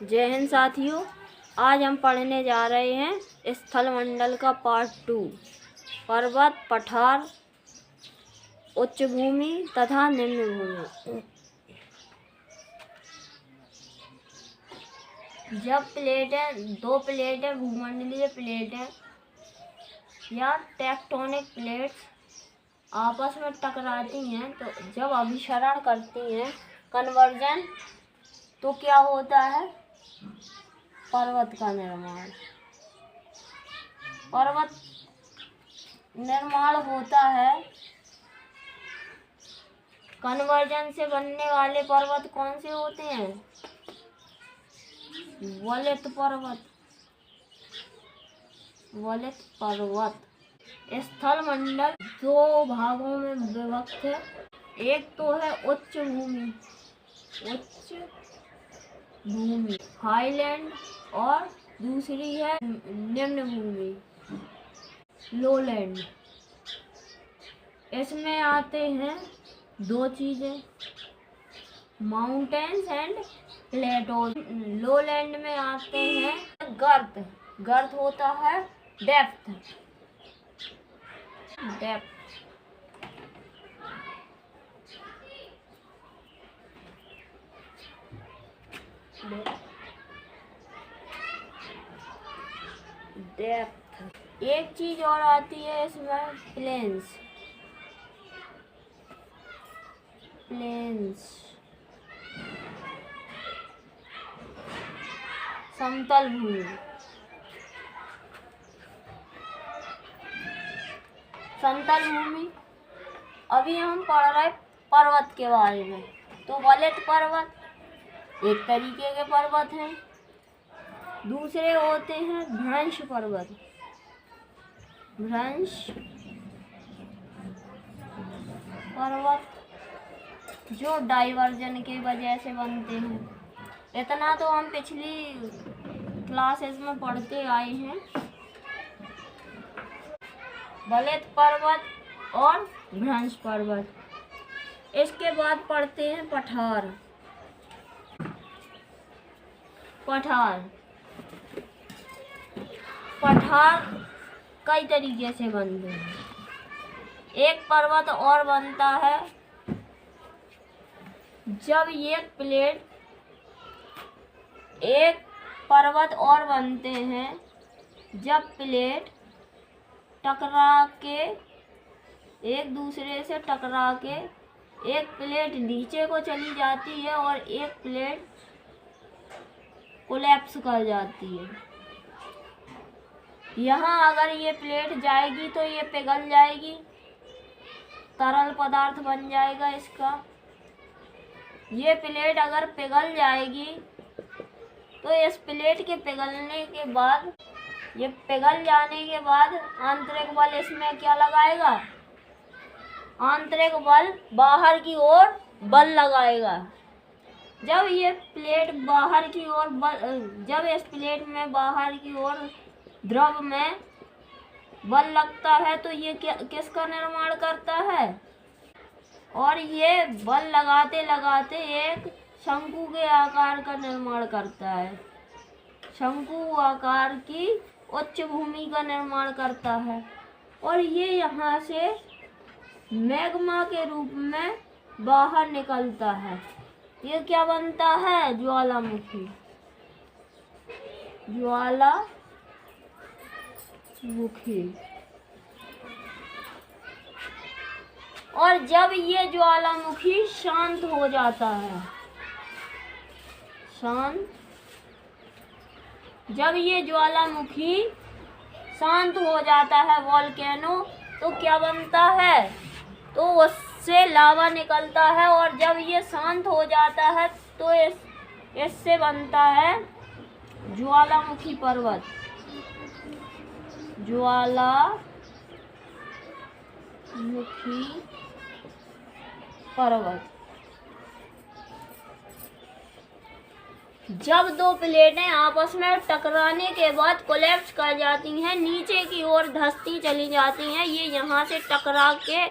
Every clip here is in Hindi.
जय हिंद साथियों, आज हम पढ़ने जा रहे हैं स्थल मंडल का पार्ट 2 पर्वत, पठार, उच्च भूमि तथा निम्न भूमि। जब प्लेटें दो प्लेटें भूमंडलीय प्लेटें या टेक्टोनिक प्लेट्स आपस में टकराती हैं तो जब अभिसरण करती हैं कन्वर्जन, तो क्या होता है? पर्वत का निर्माण। पर्वत निर्माण होता है। कन्वर्जन से बनने वाले पर्वत कौन से होते हैं? वलित पर्वत। वलित पर्वत। स्थल मंडल दो भागों में विभक्त है। एक तो है उच्च भूमि, हाईलैंड, और दूसरी है निम्न भूमि, लोलैंड। इसमें आते हैं दो चीजें, माउंटेन्स एंड प्लेटोज। लोलैंड में आते हैं गर्त। गर्त होता है डेप्थ। डेप्थ। एक चीज और आती है इसमें, प्लेन्स। समतल भूमि। समतल भूमि। अभी हम पढ़ रहे पर्वत के बारे में। तो वलित पर्वत एक तरीके के पर्वत हैं। दूसरे होते हैं भ्रंश पर्वत। भ्रंश पर्वत जो डाइवर्जन की वजह से बनते हैं। इतना तो हम पिछली क्लासेस में पढ़ते आए हैं। वलित पर्वत और भ्रंश पर्वत। इसके बाद पढ़ते हैं पठार। पठार कई तरीके से बनते हैं। एक पर्वत और बनता है जब एक पर्वत और बनते हैं जब प्लेट टकरा के एक दूसरे से टकरा के एक प्लेट नीचे को चली जाती है और एक प्लेट कोलैप्स कर जाती है। यहाँ अगर ये प्लेट जाएगी तो ये पिघल जाएगी, तरल पदार्थ बन जाएगा इसका। ये प्लेट अगर पिघल जाएगी तो इस प्लेट के पिघलने के बाद, ये पिघल जाने के बाद आंतरिक बल इसमें क्या लगाएगा? आंतरिक बल बाहर की ओर बल लगाएगा। जब ये प्लेट बाहर की ओर जब इस प्लेट में बाहर की ओर द्रव में बल लगता है तो ये किसका निर्माण करता है? और ये बल लगाते लगाते एक शंकु के आकार का निर्माण करता है। शंकु आकार की उच्च भूमि का निर्माण करता है और ये यहाँ से मैग्मा के रूप में बाहर निकलता है। ये क्या बनता है? ज्वालामुखी। और जब ये ज्वालामुखी शांत हो जाता है, जब ये ज्वालामुखी शांत हो जाता है वोल्केनो, तो क्या बनता है? तो उससे लावा निकलता है और जब ये शांत हो जाता है तो इससे बनता है ज्वालामुखी पर्वत। जब दो प्लेटें आपस में टकराने के बाद कोलैप्स कर जाती हैं, नीचे की ओर धंसती चली जाती हैं, ये यहाँ से टकरा के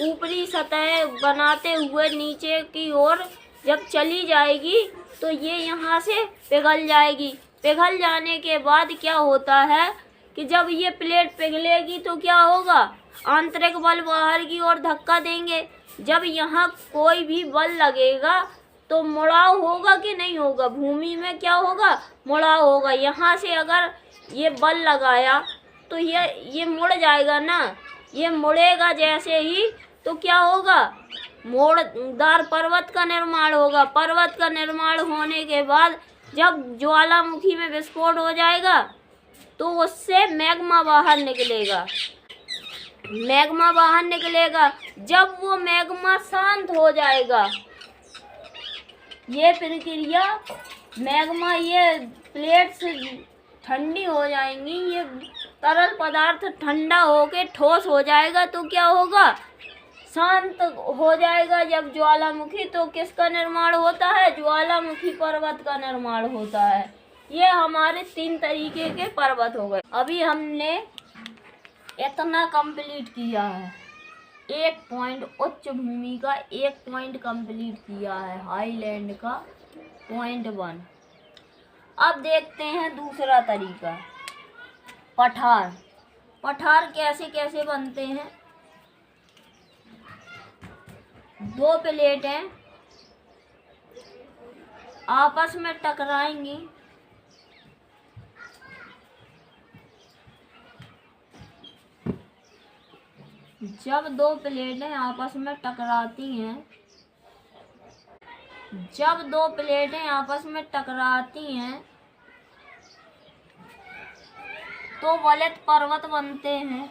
ऊपरी सतह बनाते हुए नीचे की ओर जब चली जाएगी तो ये यहाँ से पिघल जाएगी। पिघल जाने के बाद क्या होता है कि जब ये प्लेट पिघलेगी तो क्या होगा, आंतरिक बल बाहर की ओर धक्का देंगे। जब यहाँ कोई भी बल लगेगा तो मुड़ाव होगा कि नहीं होगा, भूमि में क्या होगा, मुड़ाव होगा। यहाँ से अगर ये बल लगाया तो ये मुड़ जाएगा ना, ये मुड़ेगा जैसे ही तो क्या होगा, मोड़दार पर्वत का निर्माण होगा। पर्वत का निर्माण होने के बाद जब ज्वालामुखी में विस्फोट हो जाएगा तो उससे मैग्मा बाहर निकलेगा। मैग्मा बाहर निकलेगा। जब वो मैग्मा शांत हो जाएगा, ये प्रक्रिया मैग्मा, ये प्लेट से ठंडी हो जाएंगी, ये तरल पदार्थ ठंडा होके ठोस हो जाएगा तो क्या होगा, शांत हो जाएगा। जब ज्वालामुखी, तो किसका निर्माण होता है, ज्वालामुखी पर्वत का निर्माण होता है। ये हमारे 3 तरीके के पर्वत हो गए। अभी हमने इतना कंप्लीट किया है, 1 पॉइंट उच्च भूमि का 1 पॉइंट कंप्लीट किया है, हाईलैंड का पॉइंट 1। अब देखते हैं दूसरा तरीका, पठार। पठार कैसे कैसे बनते हैं। 2 प्लेटें आपस में टकराएंगी, जब 2 प्लेटें आपस में टकराती हैं, जब 2 प्लेटें आपस में टकराती हैं तो वलित पर्वत बनते हैं।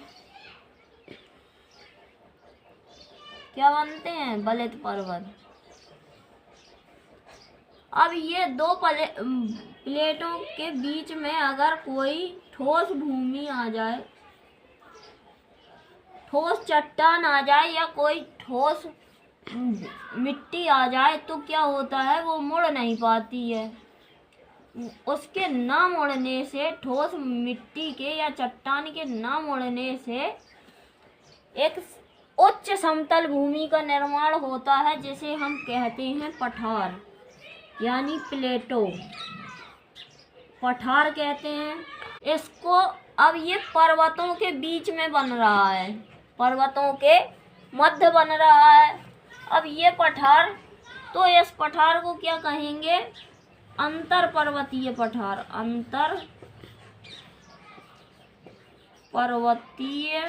क्या बनते हैं, वलित पर्वत। अब ये 2 प्लेटों के बीच में अगर कोई ठोस भूमि आ जाए, ठोस चट्टान आ जाए या कोई ठोस मिट्टी आ जाए तो क्या होता है, वो मुड़ नहीं पाती है। उसके ना मुड़ने से, ठोस मिट्टी के या चट्टान के ना मुड़ने से एक उच्च समतल भूमि का निर्माण होता है, जिसे हम कहते हैं पठार, यानी प्लेटो, पठार कहते हैं इसको। अब ये पर्वतों के बीच में बन रहा है, पर्वतों के मध्य बन रहा है। अब ये पठार, तो इस पठार को क्या कहेंगे, अंतर पर्वतीय पठार, अंतर पर्वतीय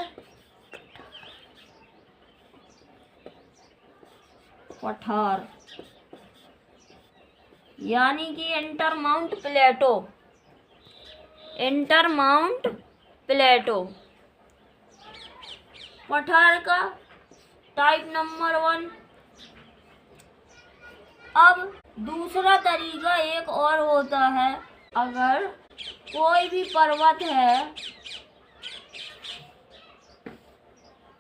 पठार, यानी कि इंटरमाउंट प्लेटो, इंटरमाउंट प्लेटो। पठार का टाइप नंबर 1। अब दूसरा तरीका एक और होता है, अगर कोई भी पर्वत है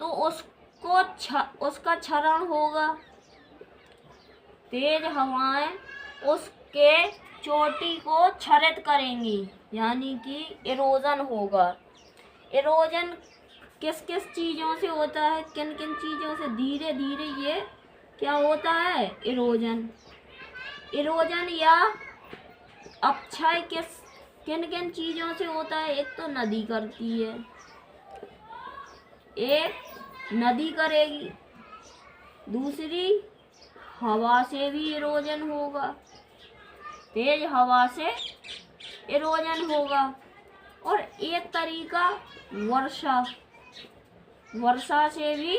तो उसका क्षरण होगा, तेज हवाएं उसके चोटी को क्षरित करेंगी, यानी कि इरोजन होगा। इरोजन किस किस चीज़ों से होता है, किन किन चीज़ों से, धीरे धीरे ये क्या होता है, इरोजन। इरोजन या अपक्षय किन किन चीज़ों से होता है, एक तो नदी करती है, एक नदी करेगी, दूसरी हवा से भी इरोजन होगा, तेज हवा से इरोजन होगा, और एक तरीका वर्षा, वर्षा से भी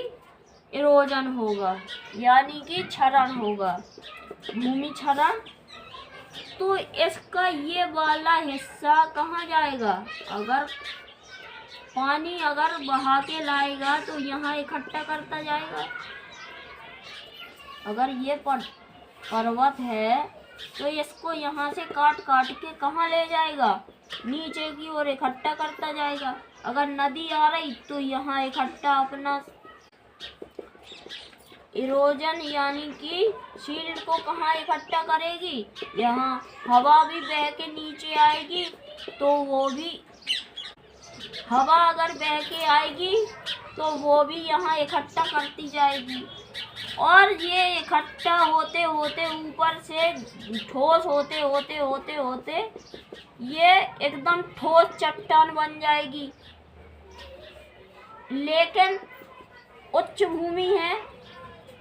इरोजन होगा, यानी कि क्षरण होगा, भूमि क्षरण। तो इसका ये वाला हिस्सा कहाँ जाएगा, अगर पानी अगर बहा के लाएगा तो यहाँ इकट्ठा करता जाएगा। अगर ये पर्वत है तो इसको यहाँ से काट काट के कहाँ ले जाएगा, नीचे की ओर इकट्ठा करता जाएगा। अगर नदी आ रही तो यहाँ इकट्ठा अपना इरोजन यानी कि शील्ड को कहाँ इकट्ठा करेगी, यहाँ। हवा भी बह के नीचे आएगी तो वो भी, हवा अगर बह के आएगी तो वो भी यहाँ इकट्ठा करती जाएगी, और ये इकट्ठा होते होते ऊपर से ठोस होते होते होते होते ये एकदम ठोस चट्टान बन जाएगी। लेकिन उच्च भूमि है,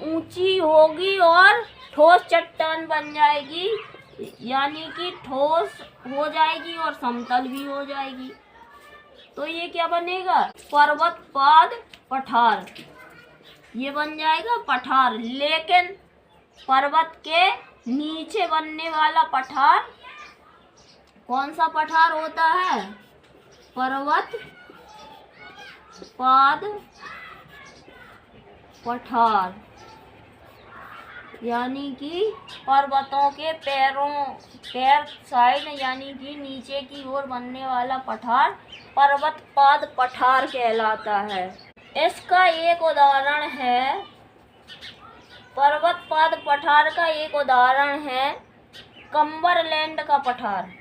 ऊंची होगी और ठोस चट्टान बन जाएगी, यानी कि ठोस हो जाएगी और समतल भी हो जाएगी। तो ये क्या बनेगा? पर्वत पाद पठार, ये बन जाएगा पठार। लेकिन पर्वत के नीचे बनने वाला पठार कौन सा पठार होता है? पर्वत पाद पठार, यानी कि पर्वतों के पैर साइड यानी कि नीचे की ओर बनने वाला पठार पर्वत पाद पठार कहलाता है। इसका एक उदाहरण है, पर्वत पाद पठार का एक उदाहरण है कम्बरलैंड का पठार।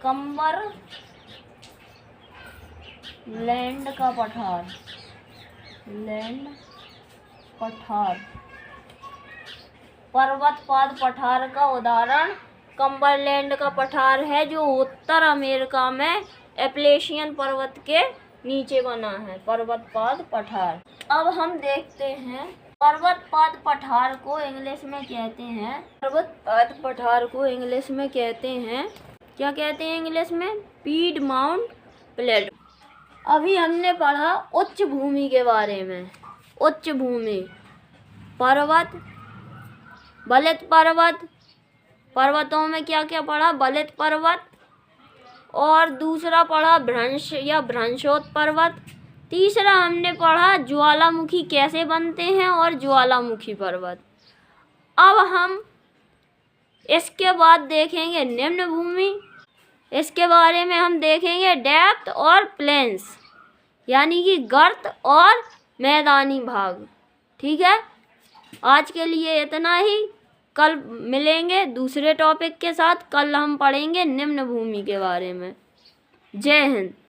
कम्बरलैंड का पठार, लैंड पठार, पर्वत पाद पठार का उदाहरण कम्बरलैंड का पठार है, जो उत्तर अमेरिका में एप्लेशियन पर्वत के नीचे बना है, पर्वत पाद पठार। अब हम देखते हैं पर्वत पाद पठार को इंग्लिश में कहते हैं, पर्वत पाद पठार को इंग्लिश में कहते हैं, क्या कहते हैं इंग्लिश में? पीडमाउंट प्लेटो। अभी हमने पढ़ा उच्च भूमि के बारे में। उच्च भूमि, पर्वत, बलित पर्वत, पर्वतों में क्या क्या पढ़ा? बलित पर्वत, और दूसरा पढ़ा भ्रंश या भ्रंशोत्तर पर्वत। तीसरा हमने पढ़ा ज्वालामुखी कैसे बनते हैं और ज्वालामुखी पर्वत। अब हम इसके बाद देखेंगे निम्न भूमि, इसके बारे में हम देखेंगे डेप्थ और प्लेन्स, यानी कि गर्त और मैदानी भाग। ठीक है, आज के लिए इतना ही। कल मिलेंगे दूसरे टॉपिक के साथ। कल हम पढ़ेंगे निम्न भूमि के बारे में। जय हिंद।